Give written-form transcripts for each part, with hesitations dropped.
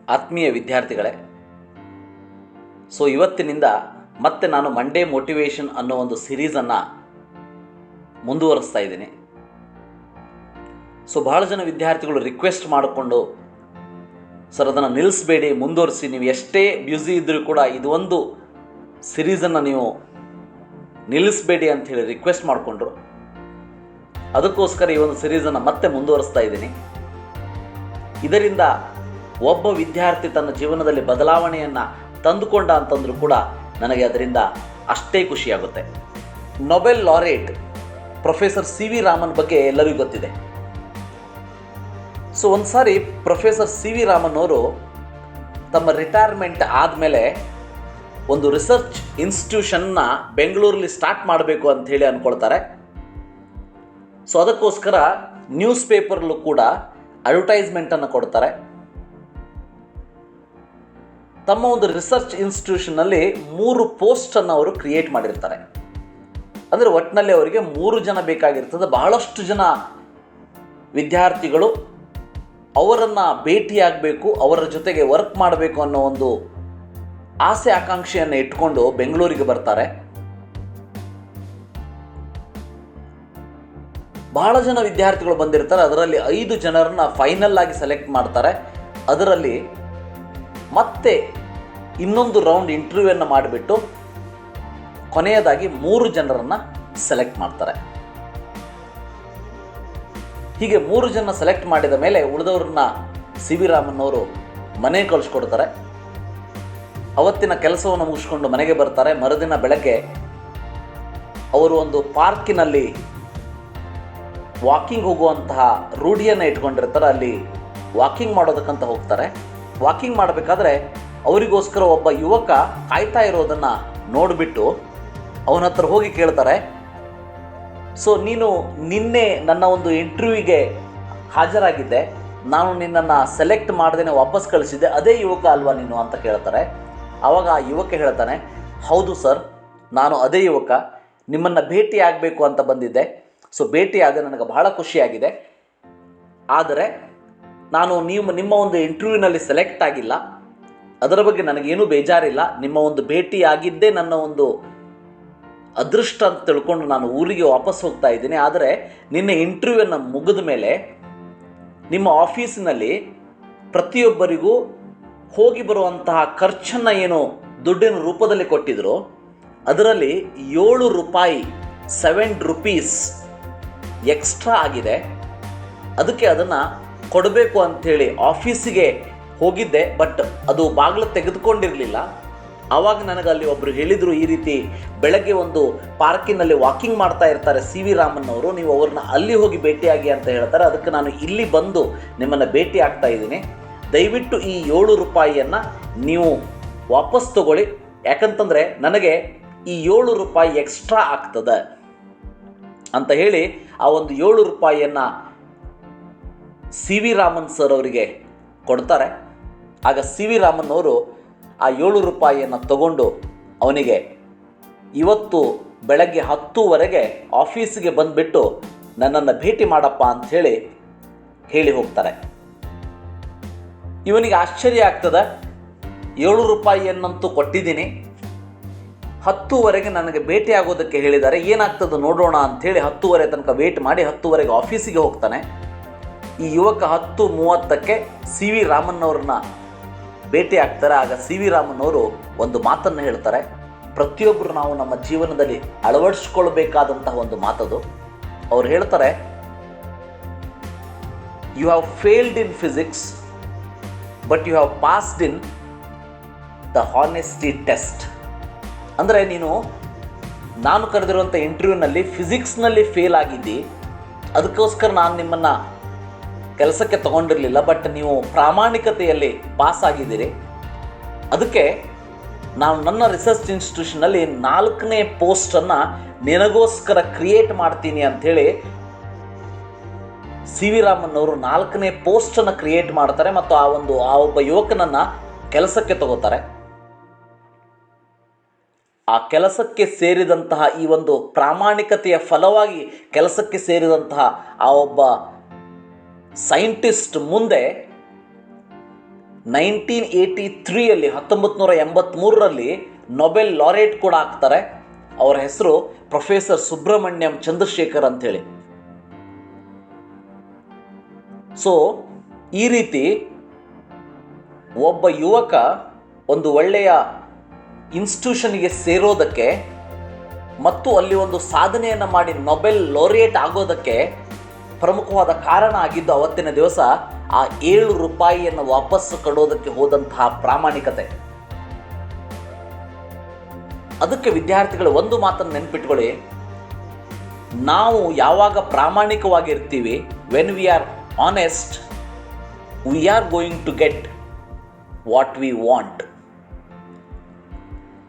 ಆತ್ಮೀಯ ವಿದ್ಯಾರ್ಥಿಗಳೇ, ಇವತ್ತಿನಿಂದ ಮತ್ತೆ ನಾನು ಮಂಡೇ ಮೋಟಿವೇಶನ್ ಅನ್ನೋ ಒಂದು ಸಿರೀಸನ್ನು ಮುಂದುವರಿಸ್ತಾ ಇದ್ದೀನಿ. ಭಾಳ ಜನ ವಿದ್ಯಾರ್ಥಿಗಳು ರಿಕ್ವೆಸ್ಟ್ ಮಾಡಿಕೊಂಡು, ಸರ್ ಅದನ್ನು ನಿಲ್ಲಿಸಬೇಡಿ, ಮುಂದುವರಿಸಿ, ನೀವು ಎಷ್ಟೇ ಬ್ಯುಸಿ ಇದ್ದರೂ ಕೂಡ ಇದು ಒಂದು ಸಿರೀಸನ್ನು ನೀವು ನಿಲ್ಲಿಸಬೇಡಿ ಅಂಥೇಳಿ ರಿಕ್ವೆಸ್ಟ್ ಮಾಡಿಕೊಂಡ್ರು. ಅದಕ್ಕೋಸ್ಕರ ಈ ಒಂದು ಸಿರೀಸನ್ನು ಮತ್ತೆ ಮುಂದುವರಿಸ್ತಾ ಇದ್ದೀನಿ. ಇದರಿಂದ ಒಬ್ಬ ವಿದ್ಯಾರ್ಥಿ ತನ್ನ ಜೀವನದಲ್ಲಿ ಬದಲಾವಣೆಯನ್ನು ತಂದುಕೊಂಡ ಅಂತಂದರೂ ಕೂಡ ನನಗೆ ಅದರಿಂದ ಅಷ್ಟೇ ಖುಷಿಯಾಗುತ್ತೆ. Nobel laureate professor C V Raman ಬಗ್ಗೆ ಎಲ್ಲರಿಗೂ ಗೊತ್ತಿದೆ. ಒಂದು ಸಾರಿ ಪ್ರೊಫೆಸರ್ ಸಿ ವಿ ರಾಮನ್ ಅವರು ತಮ್ಮ ರಿಟೈರ್ಮೆಂಟ್ ಆದಮೇಲೆ ಒಂದು ರಿಸರ್ಚ್ ಇನ್ಸ್ಟಿಟ್ಯೂಷನ್ನ ಬೆಂಗಳೂರಲ್ಲಿ ಸ್ಟಾರ್ಟ್ ಮಾಡಬೇಕು ಅಂಥೇಳಿ ಅಂದ್ಕೊಳ್ತಾರೆ. ಅದಕ್ಕೋಸ್ಕರ ನ್ಯೂಸ್ ಪೇಪರ್ಲ್ಲೂ ಕೂಡ ಅಡ್ವರ್ಟೈಸ್ಮೆಂಟನ್ನು ಕೊಡ್ತಾರೆ. ತಮ್ಮ ಒಂದು ರಿಸರ್ಚ್ ಇನ್ಸ್ಟಿಟ್ಯೂಷನ್ನಲ್ಲಿ 3 ಪೋಸ್ಟನ್ನು ಅವರು ಕ್ರಿಯೇಟ್ ಮಾಡಿರ್ತಾರೆ. ಅಂದರೆ ಒಟ್ಟಿನಲ್ಲಿ ಅವರಿಗೆ 3 ಜನ ಬೇಕಾಗಿರ್ತದೆ. ಬಹಳಷ್ಟು ಜನ ವಿದ್ಯಾರ್ಥಿಗಳು ಅವರನ್ನು ಭೇಟಿಯಾಗಬೇಕು, ಅವರ ಜೊತೆಗೆ ವರ್ಕ್ ಮಾಡಬೇಕು ಅನ್ನೋ ಒಂದು ಆಸೆ ಆಕಾಂಕ್ಷೆಯನ್ನು ಇಟ್ಕೊಂಡು ಬೆಂಗಳೂರಿಗೆ ಬರ್ತಾರೆ. ಬಹಳ ಜನ ವಿದ್ಯಾರ್ಥಿಗಳು ಬಂದಿರ್ತಾರೆ. ಅದರಲ್ಲಿ 5 ಜನರನ್ನ ಫೈನಲ್ ಆಗಿ ಸೆಲೆಕ್ಟ್ ಮಾಡ್ತಾರೆ. ಅದರಲ್ಲಿ ಮತ್ತೆ ಇನ್ನೊಂದು ರೌಂಡ್ ಇಂಟರ್ವ್ಯೂವನ್ನು ಮಾಡಿಬಿಟ್ಟು ಕೊನೆಯದಾಗಿ 3 ಜನರನ್ನು ಸೆಲೆಕ್ಟ್ ಮಾಡ್ತಾರೆ. ಹೀಗೆ 3 ಜನ ಸೆಲೆಕ್ಟ್ ಮಾಡಿದ ಮೇಲೆ ಉಳಿದವ್ರನ್ನ ಸಿ ವಿ ರಾಮನ್ ಅವರು ಮನೆಗೆ ಕಳಿಸ್ಕೊಡ್ತಾರೆ. ಅವತ್ತಿನ ಕೆಲಸವನ್ನು ಮುಗಿಸ್ಕೊಂಡು ಮನೆಗೆ ಬರ್ತಾರೆ. ಮರುದಿನ ಬೆಳಗ್ಗೆ ಅವರು ಒಂದು ಪಾರ್ಕಿನಲ್ಲಿ ವಾಕಿಂಗ್ ಹೋಗುವಂತಹ ರೂಢಿಯನ್ನು ಇಟ್ಕೊಂಡಿರ್ತಾರೆ. ಅಲ್ಲಿ ವಾಕಿಂಗ್ ಮಾಡೋದಕ್ಕಂತ ಹೋಗ್ತಾರೆ. ವಾಕಿಂಗ್ ಮಾಡಬೇಕಾದ್ರೆ ಅವರಿಗೋಸ್ಕರ ಒಬ್ಬ ಯುವಕ ಕಾಯ್ತಾ ಇರೋದನ್ನು ನೋಡಿಬಿಟ್ಟು ಅವನ ಹತ್ರ ಹೋಗಿ ಕೇಳ್ತಾರೆ, ನೀನು ನಿನ್ನೆ ನನ್ನ ಒಂದು ಇಂಟರ್ವ್ಯೂಗೆ ಹಾಜರಾಗಿದ್ದೆ, ನಾನು ನಿನ್ನನ್ನು ಸೆಲೆಕ್ಟ್ ಮಾಡ್ದೇನೆ ವಾಪಸ್ ಕಳಿಸಿದ್ದೆ, ಅದೇ ಯುವಕ ಅಲ್ವಾ ನೀನು ಅಂತ ಕೇಳ್ತಾರೆ. ಆವಾಗ ಆ ಯುವಕ ಹೇಳ್ತಾನೆ, ಹೌದು ಸರ್, ನಾನು ಅದೇ ಯುವಕ, ನಿಮ್ಮನ್ನು ಭೇಟಿ ಆಗಬೇಕು ಅಂತ ಬಂದಿದ್ದೆ. ಭೇಟಿಯಾದ ನನಗೆ ಬಹಳ ಖುಷಿಯಾಗಿದೆ. ಆದರೆ ನಾನು ನಿಮ್ಮ ಒಂದು ಇಂಟರ್ವ್ಯೂನಲ್ಲಿ ಸೆಲೆಕ್ಟ್ ಆಗಿಲ್ಲ, ಅದರ ಬಗ್ಗೆ ನನಗೇನೂ ಬೇಜಾರಿಲ್ಲ. ನಿಮ್ಮ ಒಂದು ಭೇಟಿ ಆಗಿದ್ದೇ ನನ್ನ ಒಂದು ಅದೃಷ್ಟ ಅಂತ ತಿಳ್ಕೊಂಡು ನಾನು ಊರಿಗೆ ವಾಪಸ್ ಹೋಗ್ತಾ ಇದ್ದೀನಿ. ಆದರೆ ನಿನ್ನೆ ಇಂಟರ್ವ್ಯೂವನ್ನು ಮುಗಿದ ಮೇಲೆ ನಿಮ್ಮ ಆಫೀಸಿನಲ್ಲಿ ಪ್ರತಿಯೊಬ್ಬರಿಗೂ ಹೋಗಿ ಬರುವಂತಹ ಖರ್ಚನ್ನು ಏನು ದುಡ್ಡಿನ ರೂಪದಲ್ಲಿ ಕೊಟ್ಟಿದ್ರು, ಅದರಲ್ಲಿ ₹7 ₹7 ಎಕ್ಸ್ಟ್ರಾ ಆಗಿದೆ. ಅದಕ್ಕೆ ಅದನ್ನು ಕೊಡಬೇಕು ಅಂಥೇಳಿ ಆಫೀಸಿಗೆ ಹೋಗಿದ್ದೆ, ಬಟ್ ಅದು ಬಾಗಿಲು ತೆಗೆದುಕೊಂಡಿರಲಿಲ್ಲ. ಆವಾಗ ನನಗೆ ಅಲ್ಲಿ ಒಬ್ಬರು ಹೇಳಿದರು, ಈ ರೀತಿ ಬೆಳಗ್ಗೆ ಒಂದು ಪಾರ್ಕಿನಲ್ಲಿ ವಾಕಿಂಗ್ ಮಾಡ್ತಾ ಇರ್ತಾರೆ ಸಿ ವಿ ರಾಮನ್ ಅವರು, ನೀವು ಅವ್ರನ್ನ ಅಲ್ಲಿ ಹೋಗಿ ಭೇಟಿಯಾಗಿ ಅಂತ ಹೇಳ್ತಾರೆ. ಅದಕ್ಕೆ ನಾನು ಇಲ್ಲಿ ಬಂದು ನಿಮ್ಮನ್ನು ಭೇಟಿ ಆಗ್ತಾ ಇದ್ದೀನಿ. ದಯವಿಟ್ಟು ಈ ₹7 ನೀವು ವಾಪಸ್ ತಗೊಳ್ಳಿ, ಯಾಕಂತಂದರೆ ನನಗೆ ಈ ₹7 ಎಕ್ಸ್ಟ್ರಾ ಆಗ್ತದೆ ಅಂತ ಹೇಳಿ ಆ ಒಂದು ₹7 ಸಿ ವಿ ರಾಮನ್ ಸರ್ ಅವರಿಗೆ ಕೊಡ್ತಾರೆ. ಆಗ ಸಿ ವಿ ರಾಮನ್ ಅವರು ಆ ₹7 ತಗೊಂಡು ಅವನಿಗೆ ಇವತ್ತು ಬೆಳಗ್ಗೆ 10:00 ಆಫೀಸಿಗೆ ಬಂದುಬಿಟ್ಟು ನನ್ನನ್ನು ಭೇಟಿ ಮಾಡಪ್ಪ ಅಂಥೇಳಿ ಹೇಳಿ ಹೋಗ್ತಾರೆ. ಇವನಿಗೆ ಆಶ್ಚರ್ಯ ಆಗ್ತದೆ, ₹7 ಕೊಟ್ಟಿದ್ದೀನಿ, 10:00 ನನಗೆ ಭೇಟಿ ಆಗೋದಕ್ಕೆ ಹೇಳಿದ್ದಾರೆ, ಏನಾಗ್ತದೆ ನೋಡೋಣ ಅಂಥೇಳಿ 10:00 ತನಕ ವೇಟ್ ಮಾಡಿ 10:00 ಆಫೀಸಿಗೆ ಹೋಗ್ತಾನೆ. ಈ ಯುವಕ 10:30 ಸಿ ವಿ ರಾಮನ್ ಅವ್ರನ್ನ ಭೇಟಿ ಆಗ್ತಾರೆ. ಆಗ ಸಿ ವಿ ರಾಮನ್ ಅವರು ಒಂದು ಮಾತನ್ನು ಹೇಳ್ತಾರೆ, ಪ್ರತಿಯೊಬ್ಬರು ನಾವು ನಮ್ಮ ಜೀವನದಲ್ಲಿ ಅಳವಡಿಸ್ಕೊಳ್ಬೇಕಾದಂತಹ ಒಂದು ಮಾತದು. ಅವ್ರು ಹೇಳ್ತಾರೆ, you have failed in physics but you have passed in the honesty test. ಅಂದರೆ ನಾನು ಕರೆದಿರುವಂಥ ಇಂಟರ್ವ್ಯೂನಲ್ಲಿ ಫಿಸಿಕ್ಸ್ನಲ್ಲಿ ಫೇಲ್ ಆಗಿದ್ದಿ, ಅದಕ್ಕೋಸ್ಕರ ನಾನು ನಿಮ್ಮನ್ನು ಕೆಲಸಕ್ಕೆ ತಗೊಂಡಿರಲಿಲ್ಲ, ಬಟ್ ನೀವು ಪ್ರಾಮಾಣಿಕತೆಯಲ್ಲಿ ಪಾಸ್ ಆಗಿದ್ದೀರಿ. ಅದಕ್ಕೆ ನಾನು ನನ್ನ ರಿಸರ್ಚ್ ಇನ್ಸ್ಟಿಟ್ಯೂಷನಲ್ಲಿ 4ನೇ ಪೋಸ್ಟನ್ನು ನಿನಗೋಸ್ಕರ ಕ್ರಿಯೇಟ್ ಮಾಡ್ತೀನಿ ಅಂಥೇಳಿ ಸಿ ವಿ ರಾಮನ್ ಅವರು 4ನೇ ಪೋಸ್ಟನ್ನು ಕ್ರಿಯೇಟ್ ಮಾಡ್ತಾರೆ ಮತ್ತು ಆ ಒಬ್ಬ ಯುವಕನನ್ನು ಕೆಲಸಕ್ಕೆ ತಗೋತಾರೆ. ಆ ಕೆಲಸಕ್ಕೆ ಸೇರಿದಂತಹ ಈ ಒಂದು ಪ್ರಾಮಾಣಿಕತೆಯ ಫಲವಾಗಿ ಕೆಲಸಕ್ಕೆ ಸೇರಿದಂತಹ ಆ ಒಬ್ಬ ಸೈಂಟಿಸ್ಟ್ ಮುಂದೆ 1983 1983ರಲ್ಲಿ ನೊಬೆಲ್ ಲಾರೆಟ್ ಕೂಡ ಆಗ್ತಾರೆ. ಅವರ ಹೆಸರು ಪ್ರೊಫೆಸರ್ ಸುಬ್ರಹ್ಮಣ್ಯಂ ಚಂದ್ರಶೇಖರ್ ಅಂಥೇಳಿ. ಸೊ ಈ ರೀತಿ ಒಬ್ಬ ಯುವಕ ಒಂದು ಒಳ್ಳೆಯ ಇನ್ಸ್ಟಿಟ್ಯೂಷನ್ಗೆ ಸೇರೋದಕ್ಕೆ ಮತ್ತು ಅಲ್ಲಿ ಒಂದು ಸಾಧನೆಯನ್ನು ಮಾಡಿ ನೊಬೆಲ್ ಲಾರೆಟ್ ಆಗೋದಕ್ಕೆ ಪ್ರಮುಖವಾದ ಕಾರಣ ಆಗಿದ್ದು ಅವತ್ತಿನ ದಿವಸ ಆ ₹7 ವಾಪಸ್ಸು ಕೊಡೋದಕ್ಕೆ ಹೋದಂತಹ ಪ್ರಾಮಾಣಿಕತೆ. ಅದಕ್ಕೆ ವಿದ್ಯಾರ್ಥಿಗಳು ಒಂದು ಮಾತನ್ನು ನೆನ್ಪಿಟ್ಕೊಳ್ಳಿ, ನಾವು ಯಾವಾಗ ಪ್ರಾಮಾಣಿಕವಾಗಿರ್ತೀವಿ, when we are honest, we are going to get what we want.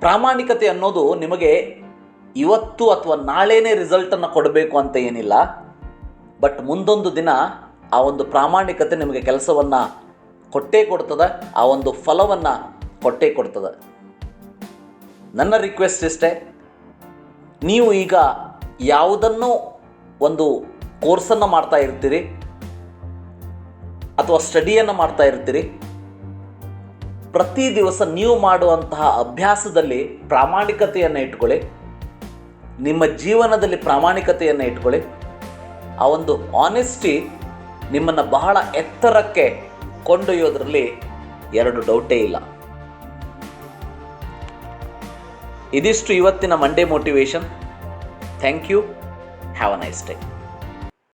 ಪ್ರಾಮಾಣಿಕತೆ ಅನ್ನೋದು ನಿಮಗೆ ಇವತ್ತು ಅಥವಾ ನಾಳೆನೇ ರಿಸಲ್ಟನ್ನು ಕೊಡಬೇಕು ಅಂತ ಏನಿಲ್ಲ. ಬಟ್ ಮುಂದೊಂದು ದಿನ ಆ ಒಂದು ಪ್ರಾಮಾಣಿಕತೆ ನಿಮಗೆ ಕೆಲಸವನ್ನು ಕೊಟ್ಟೇ ಕೊಡ್ತದೆ, ಆ ಒಂದು ಫಲವನ್ನು ಕೊಟ್ಟೇ ಕೊಡ್ತದೆ. ನನ್ನ ರಿಕ್ವೆಸ್ಟ್ ಇಷ್ಟೇ, ನೀವು ಈಗ ಯಾವುದನ್ನೋ ಒಂದು ಕೋರ್ಸನ್ನು ಮಾಡ್ತಾ ಇರ್ತೀರಿ ಅಥವಾ ಸ್ಟಡಿಯನ್ನು ಮಾಡ್ತಾ ಇರ್ತೀರಿ, ಪ್ರತಿ ದಿವಸ ನೀವು ಮಾಡುವಂತಹ ಅಭ್ಯಾಸದಲ್ಲಿ ಪ್ರಾಮಾಣಿಕತೆಯನ್ನು ಇಟ್ಕೊಳ್ಳಿ, ನಿಮ್ಮ ಜೀವನದಲ್ಲಿ ಪ್ರಾಮಾಣಿಕತೆಯನ್ನು ಇಟ್ಕೊಳ್ಳಿ. ಆ ಒಂದು ಆನೆಸ್ಟಿ ನಿಮ್ಮನ್ನು ಬಹಳ ಎತ್ತರಕ್ಕೆ ಕೊಂಡೊಯ್ಯೋದ್ರಲ್ಲಿ ಎರಡು ಡೌಟೇ ಇಲ್ಲ. ಇದಿಷ್ಟು ಇವತ್ತಿನ Monday motivation. Thank you. Have a nice day.